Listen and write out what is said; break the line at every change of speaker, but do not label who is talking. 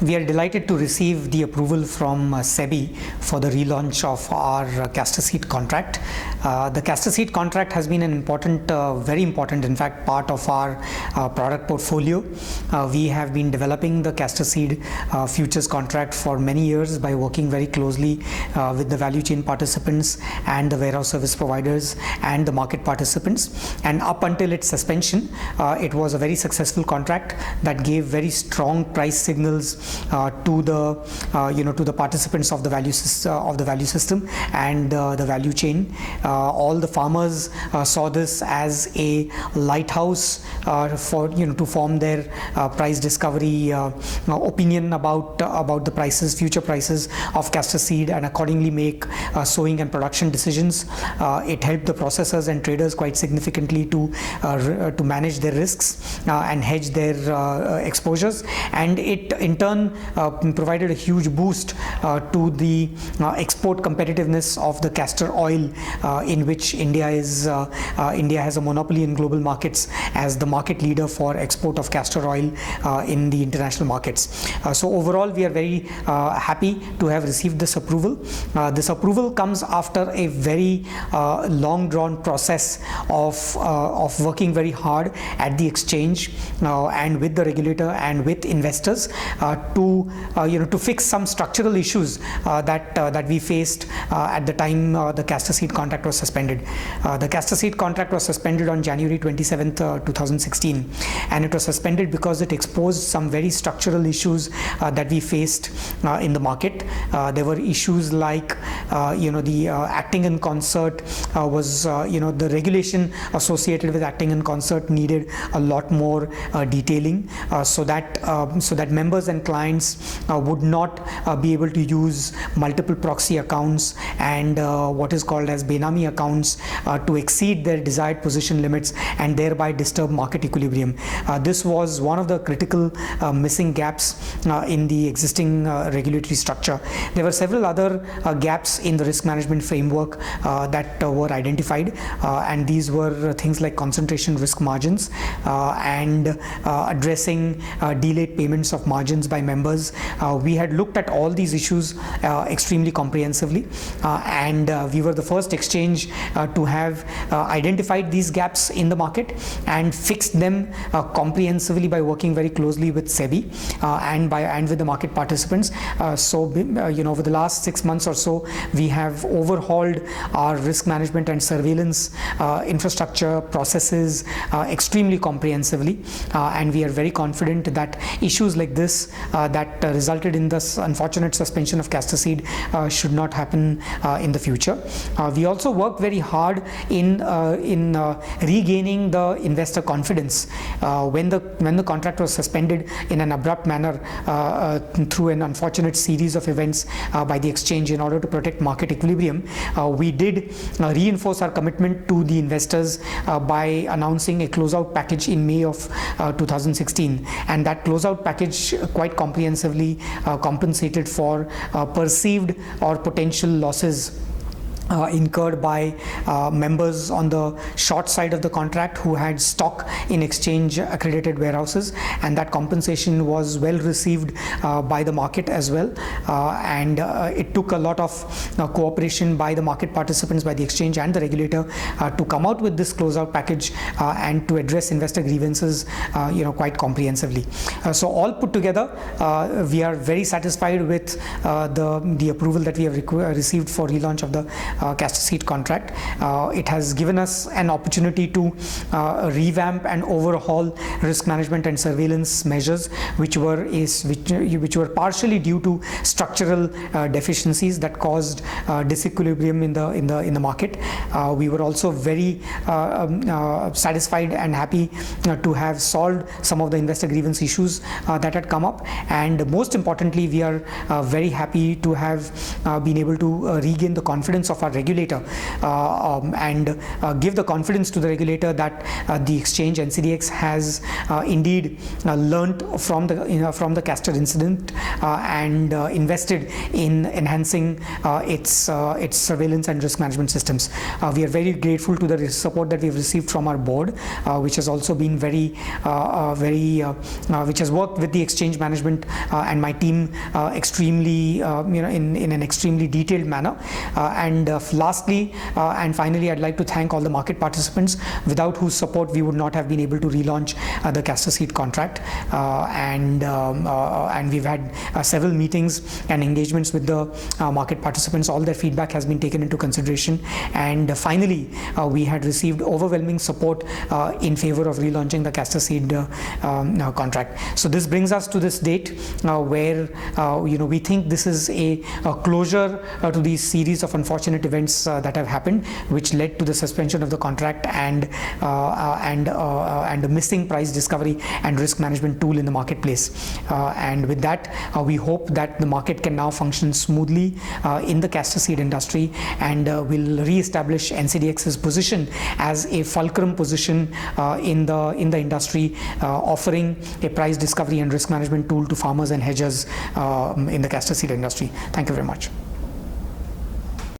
we are delighted to receive the approval from SEBI for the relaunch of our Castor seed contract. The Castor seed contract has been an important, very important, in fact, part of our product portfolio. We have been developing the Castor seed futures contract for many years by working very closely with the value chain participants and the warehouse service providers and the market participants. And up until its suspension, it was a very successful contract that gave very strong price signals to the participants of the value system and the value chain. All the farmers saw this as a lighthouse for to form their price discovery opinion about the prices, future prices of castor seed, and accordingly make sowing and production decisions. It helped the processors and traders quite significantly to manage their risks and hedge their exposures, and it in turn provided a huge boost to the export competitiveness of the castor oil, in which India has a monopoly in global markets as the market leader for export of castor oil in the international markets. So overall, we are very happy to have received this approval. This approval comes after a very long drawn process of working very hard at the exchange and with the regulator and with investors to fix some structural issues that we faced at the time the castor seed contract was suspended. The castor seed contract was suspended on January 27th, 2016, and it was suspended because it exposed some very structural issues that we faced in the market. There were issues like the acting in concert was the regulation associated with acting in concert needed a lot more detailing, so that members and clients would not be able to use multiple proxy accounts and what is called as Benami accounts to exceed their desired position limits and thereby disturb market equilibrium. This was one of the critical missing gaps in the existing regulatory structure. There were several other gaps in the risk management framework that were identified, and these were things like concentration risk margins and addressing delayed payments of margins by members. We had looked at all these issues extremely comprehensively, and we were the first exchange to have identified these gaps in the market and fixed them comprehensively by working very closely with SEBI and with the market participants. Over the last 6 months or so, we have overhauled our risk management and surveillance infrastructure processes extremely comprehensively, and we are very confident that issues like this that resulted in this unfortunate suspension of castor seed should not happen in the future. We also worked very hard in regaining the investor confidence when the contract was suspended in an abrupt manner through an unfortunate series of events by the exchange. In order to protect market equilibrium, we did reinforce our commitment to the investors by announcing a closeout package in May of 2016, and that closeout package quite comprehensively compensated for perceived or potential losses incurred by members on the short side of the contract who had stock in exchange accredited warehouses, and that compensation was well received by the market as well, and it took a lot of cooperation by the market participants, by the exchange and the regulator to come out with this closeout package and to address investor grievances quite comprehensively. So all put together, we are very satisfied with the approval that we have received for relaunch of the castor seed contract. It has given us an opportunity to revamp and overhaul risk management and surveillance measures, which were partially due to structural deficiencies that caused disequilibrium in the market. We were also very satisfied and happy to have solved some of the investor grievance issues that had come up, and most importantly, we are very happy to have been able to regain the confidence of our our regulator and give the confidence to the regulator that the exchange NCDEX has indeed learnt from the Castor incident and invested in enhancing its surveillance and risk management systems. We are very grateful to the support that we have received from our board, which has also been which has worked with the exchange management and my team extremely, in an extremely detailed manner. And lastly and finally, I'd like to thank all the market participants, without whose support we would not have been able to relaunch the Castor seed contract. And we've had several meetings and engagements with the market participants. All their feedback has been taken into consideration, and finally we had received overwhelming support in favor of relaunching the Castor seed contract. So this brings us to this date where we think this is a closure to these series of unfortunate events that have happened, which led to the suspension of the contract and a missing price discovery and risk management tool in the marketplace. And with that, we hope that the market can now function smoothly in the Castor seed industry, and will re-establish NCDEX's position as a fulcrum position in the industry, offering a price discovery and risk management tool to farmers and hedgers in the Castor seed industry. Thank you very much.